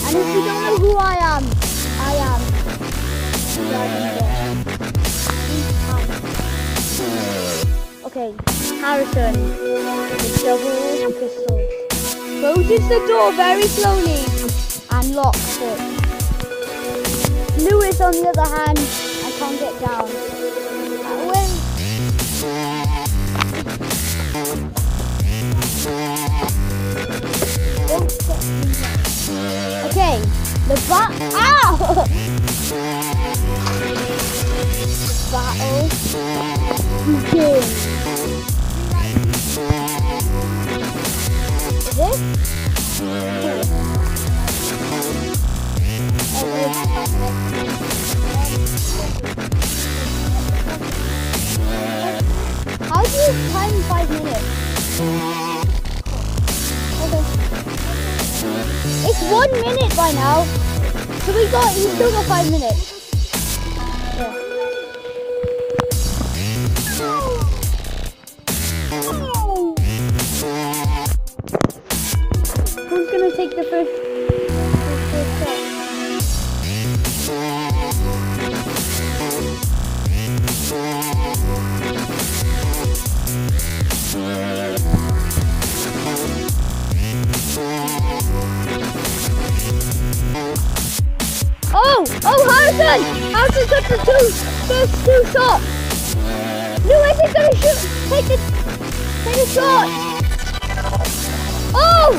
And if you don't know who I am okay, Harrison, the double pistol, closes the door very slowly and locks it. Lewis, on the other hand, I can't get down. Okay, the ow! Battle begins. This? How do you time 5 minutes? Okay. It's 1 minute by now. So we still got 5 minutes. Yeah. Who's gonna take the first shot? Oh, Harrison! Harrison took the first two shots. Lewis is gonna take the shot. Oh!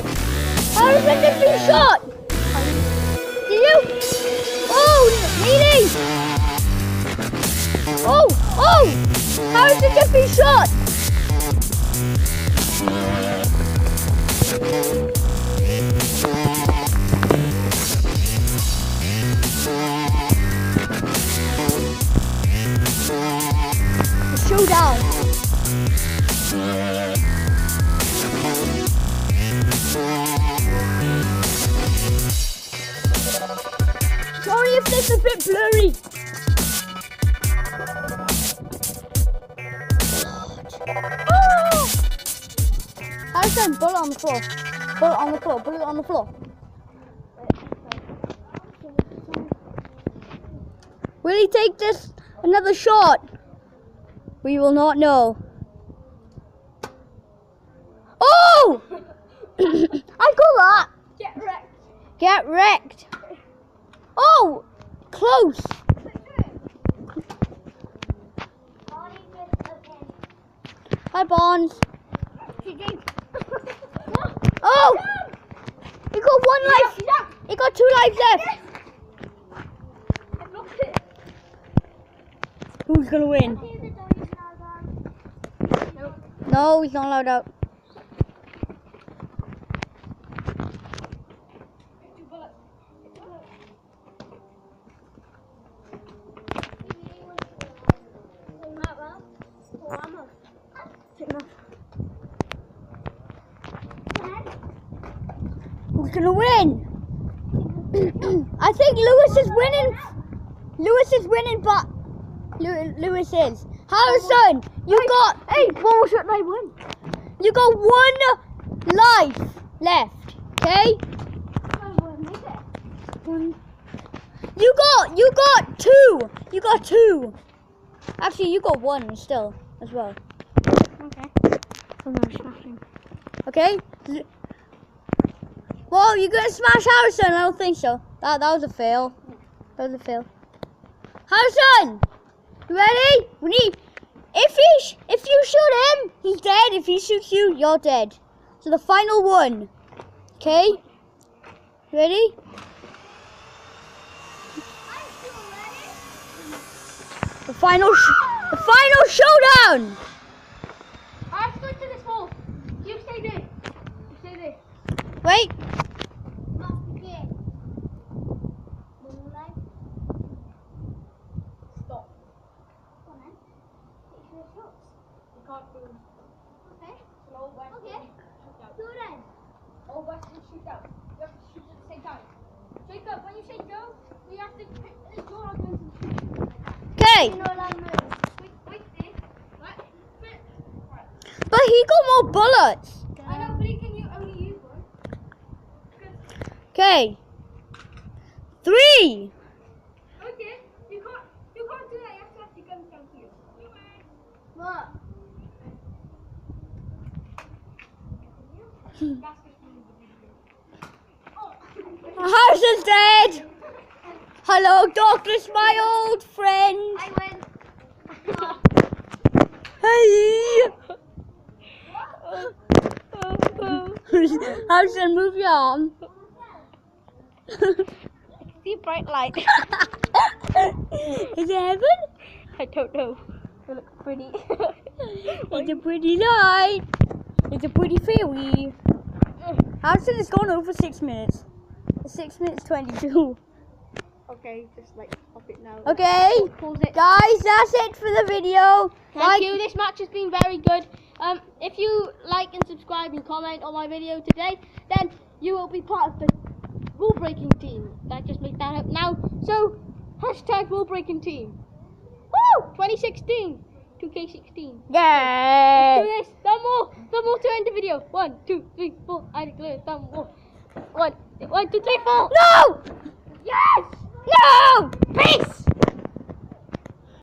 Harrison just been shot. Did you? Oh, Neely! Oh! Harrison just been shot. Showdown. Sorry if this is a bit blurry. Oh! Harrison, put it on the floor. Put it on the floor. Put it on the floor. Will he take this another shot? We will not know. Oh! I call that. Get wrecked. Get wrecked. Oh! Close. Hi, Bonds. Oh! He got 1 life. He got 2 lives left. Who's gonna win? No, he's not allowed out. Who's gonna win? I think Lewis is winning. Lewis is winning, but Lewis is. Harrison, you got. Hey, what was your life win? You got 1 life left. Okay. You got 2. You got 2. Actually, you got 1 still as well. Okay. I'm not smashing. Okay. Whoa, you gonna smash Harrison? I don't think so. That was a fail. That was a fail. Harrison, you ready? We need. If you shoot him, he's dead. If he shoots you, you're dead. So the final one. Okay. Ready? The final showdown. I have to go to this wall. You stay there. You stay there. Wait. Stop. shots. You can't do. Okay. Slow west. Okay. Shoot out. Do then. All west and shoot out. You have to shoot at the same time. Jacob, when you say go, we have to pick the door on them. Okay. You know what I mean? Wait, there. Right. But he got more bullets. I know, but he can only use one. Okay. 3. Okay. You can't do that. You have to have your guns down here. What? That's just really the video. House is dead. Hello, darkness, my old friend. I win. Hey. Hudson, move your arm. See bright light. Is it heaven? I don't know. It looks pretty. It's a pretty light. It's a pretty fairy. Hudson has gone over 6 minutes. 6 minutes 22. Okay, just like stop it now. Okay, Pause it. guys, that's it for the video. Thank you. This match has been very good. If you like and subscribe and comment on my video today, then you will be part of the rule breaking team. I just made that up now. So hashtag rule breaking team. Woo! 2016, 2K16. Yay! Do this. Some more to end the video. 1, 2, 3, 4. I declare some more. 1, 2, 3, 4. No! Yes! No! Peace!